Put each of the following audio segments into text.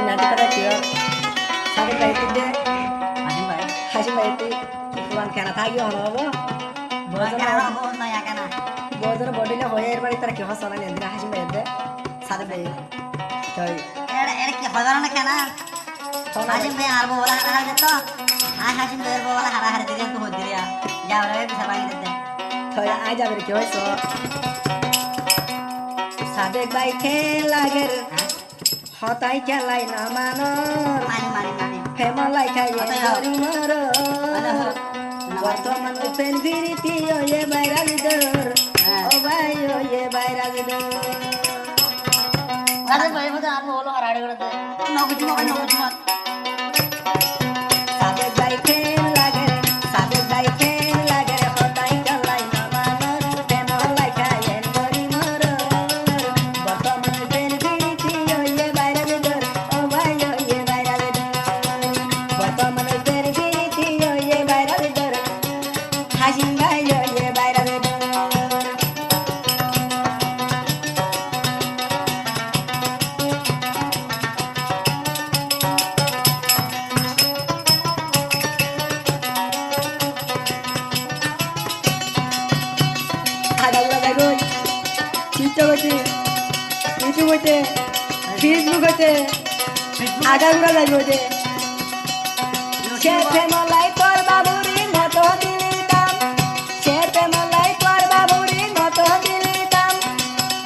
nanti kata dia sampai kayak itu deh Hasim ভাই hasil kayak itu kipuan kena tagi ono apa কেন বহুত না কেন bodoh body nya hoya এর বাড়ি তার কি হসনা নি দিনা hasil kayak itu সাথে ভাই তাই এর এর কি হবে না কেন হাসিম ভাই আর বলা হারা দিত আর হাসিম ভাই বলা হারা হারা দিতে তো হদি রিয়া যাও রে বিছা ভাই দিতে তাই আজ যাবে কি হইছো সাথে ভাই খেলাগের হতাই খেলাই না মানর মানি মানি মানি ফেমলাই খাই গরি মর বর্তমান পেন ভিরিতি ওয়ে বাইরাল দর ও ভাই ওয়ে বাইরাল দর আরে ভাই মতো আর বলো হারাড়ে করতে নগুজি নগুজি সাথে ভাই খেলাগের হতাই খেলাই না মানর ফেমলাই খাই গরি মর বর্তমান পেন ভিরিতি ওয়ে বাইরাল দর ও ভাই ওয়ে বাইরাল দর বর্তমান পেন ভিরিতি ওয়ে বাইরাল দর হাসিম ভাই ওয়ে বাইরাল দর আদাগুলা দেখো টিকটক হইতে ইউটিউব হইতে ফেসবুক হইতে আদাগুলা দেখো হইতে চেপে মলাই তোর বাবুরি মতো দিলিতাম চেপে মলাই তোর বাবুরি মতো দিলিতাম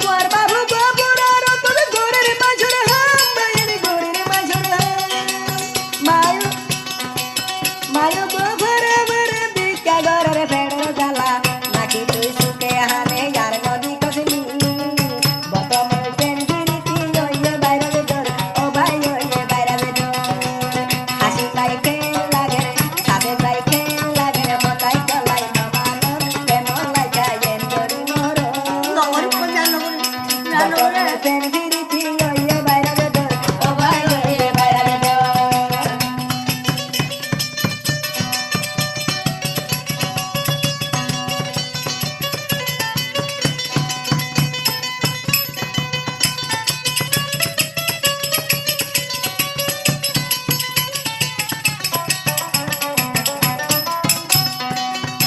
তোর বাবু বাবুরার তোর ঘরের মাঝরে হাম বাইর ঘরের মাঝরে মায়ু মায়ু গোভরে ভরে বিকা ঘরের ফেড়ের জ্বালা নাকি তুই সুখে হানে যার নদী কসনি বর্তমান পেন গিরিতি ওয়ে বাইরে দর ও ভাই ওয়ে বাইরে দর হাসি ভাই খেল লাগে সাদে ভাই খেল লাগে হতাই কলাই নমানো প্রেমলাই যায় গরি মর নগরি কোন জানো বর্তমান পেন গিরিতি ওয়ে বাইরে দর ও ভাই ওয়ে বাইরে দর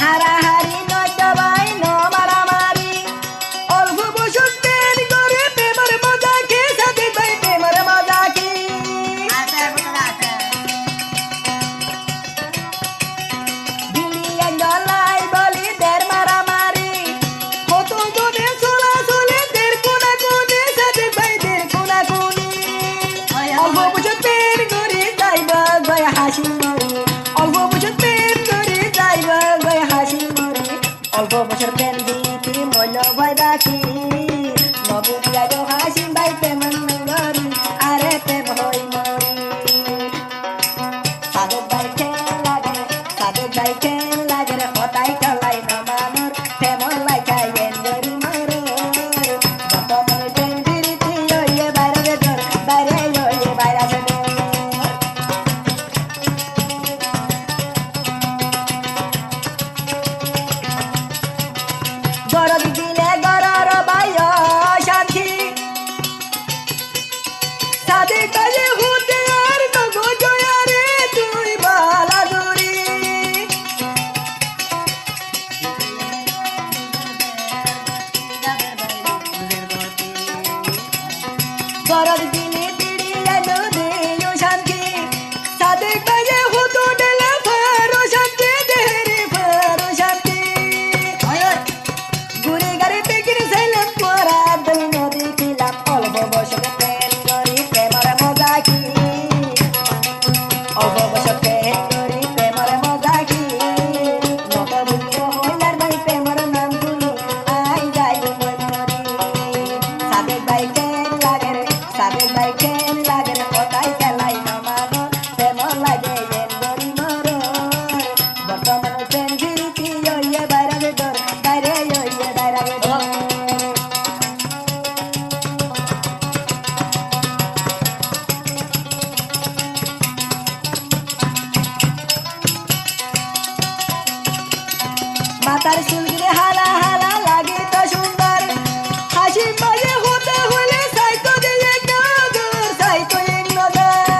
হারাহারি নয়তবাই ন মারামারি অল্প বসত পেন করে প্রেমের মজা খেয়ে সাথে ভাই প্রেমের মজা কি আছে কোন আছে বিলিয়ন ডলাই বলি দের মারামারি কত জনে চলা চলে দের কোনা কোনে সাথে ভাই দের কোনা কোনি অল্প বসত পেন করে যাইবা ভাই হাসি মরি অল্প বসত পেন করে যাইবা ভাই হাসি মরি অল্প বছর পেন দিতে মইল ভাই রাখি নবু পিয়াজ হাসি ভাই প্রেমন গরি আরে প্রেম হই মরি সাদে ভাই খেল লাগে রে হতাই কালাই না মানর প্রেমন লাগাই গরি মর বর্তমান পেন দিতে ওয়ে বাইরে দর বাইরে ওয়ে বাইরে দর গরদ দিলে গরর বায় সাথী সাদে কাজে হতে আর নগো জয়া রে তুই বালা দূরি গরদ দিলে পিড়িয়া নদীয় শান্তি সাদে কাজে হতো ডেলা ফারো শান্তি দেহরে ফারো শান্তি ঘুরে গাড়ি পেকির সাইলাম পরা দই নদী খিলাম অল্প বসকে প্রেম করি প্রেমর মজা কি অল্প বসক প্রেম করি প্রেমর মজা কি নত বুঝিব হইলার ভাই প্রেমর নাম শুনি আই যাই মই মরি সাদে ভাই কেন লাগে রে সাদে ভাই কেন লাগে রে হতাই খেলাই না মানো প্রেম লাগে গরি মর বর্তমান পেন গিরিতি ওয়ে বাইরে দর বাইরে ওয়ে বাইরে দর মাতার চুলগুলি হালা হালা লাগে তো সুন্দর হাসি মাঝে হতে হলে সাইতো দিয়ে নগর সাইতো নগর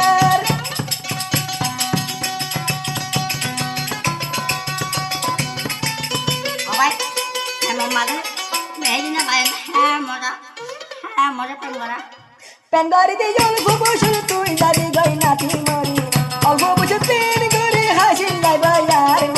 মজা প্রেম করা পেন্ডারিতে অল্প বছর তুই যাবি গই নাতি মরি অল্প বছর প্রেম করে হাসি লাইব আর